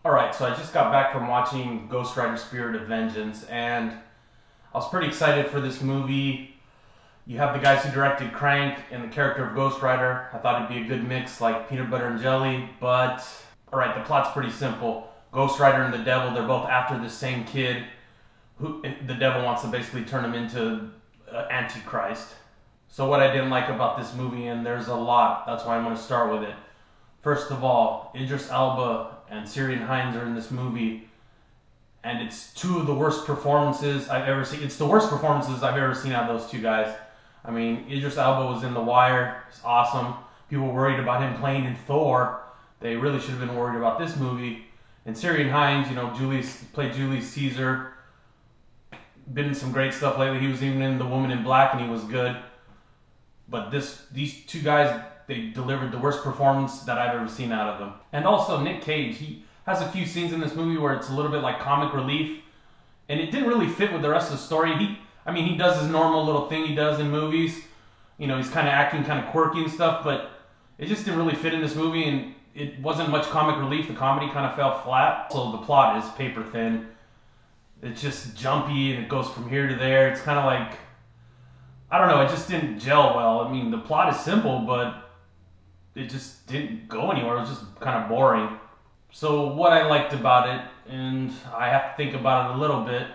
Alright, so I just got back from watching Ghost Rider Spirit of Vengeance, and I was pretty excited for this movie. You have the guys who directed Crank and the character of Ghost Rider. I thought it'd be a good mix like peanut butter and jelly, but alright, the plot's pretty simple. Ghost Rider and the devil, they're both after the same kid. The devil wants to basically turn him into Antichrist. So what I didn't like about this movie, and there's a lot, that's why I'm going to start with it. First of all, Idris Elba and Ciarán Hinds are in this movie, and it's two of the worst performances I've ever seen. It's the worst performances I've ever seen out of those two guys. I mean, Idris Elba was in The Wire. It's awesome. People were worried about him playing in Thor. They really should have been worried about this movie. And Ciarán Hinds, you know, played Julius Caesar. Been in some great stuff lately. He was even in The Woman in Black, and he was good. But these two guys, they delivered the worst performance that I've ever seen out of them. And also Nick Cage, he has a few scenes in this movie where it's a little bit like comic relief, and it didn't really fit with the rest of the story. He does his normal little thing he does in movies. You know, he's kind of acting kind of quirky and stuff, but it just didn't really fit in this movie, and it wasn't much comic relief. The comedy kind of fell flat. So the plot is paper thin. It's just jumpy, and it goes from here to there. It's kind of like, I don't know, it just didn't gel well. I mean, the plot is simple, but it just didn't go anywhere. It was just kind of boring. So what I liked about it, and I have to think about it a little bit,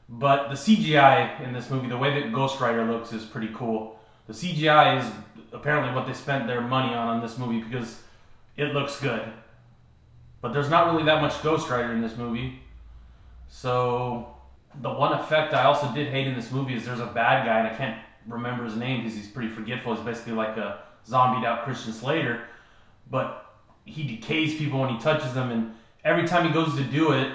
but the CGI in this movie, the way that Ghost Rider looks is pretty cool. The CGI is apparently what they spent their money on this movie because it looks good. But there's not really that much Ghost Rider in this movie. So the one effect I also did hate in this movie is there's a bad guy, and I can't remember his name because he's pretty forgetful. He's basically like a zombied out Christian Slater, but he decays people when he touches them, and every time he goes to do it,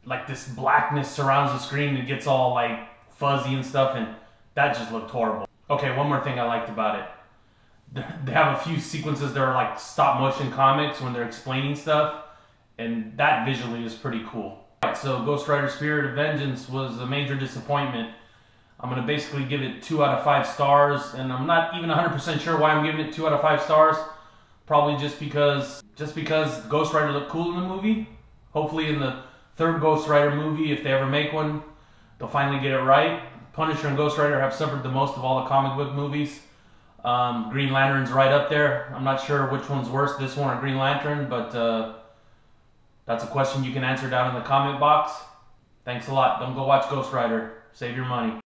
like this blackness surrounds the screen and it gets all like fuzzy and stuff, and that just looked horrible. Okay, one more thing I liked about it. They have a few sequences that are like stop motion comics when they're explaining stuff, and that visually is pretty cool. So Ghost Rider Spirit of Vengeance was a major disappointment. I'm going to basically give it 2 out of 5 stars, and I'm not even 100% sure why I'm giving it 2 out of 5 stars. Probably just because Ghost Rider looked cool in the movie. Hopefully in the third Ghost Rider movie, if they ever make one, they'll finally get it right. Punisher and Ghost Rider have suffered the most of all the comic book movies. Green Lantern's right up there. I'm not sure which one's worse, this one or Green Lantern, but that's a question you can answer down in the comment box. Thanks a lot. Don't go watch Ghost Rider. Save your money.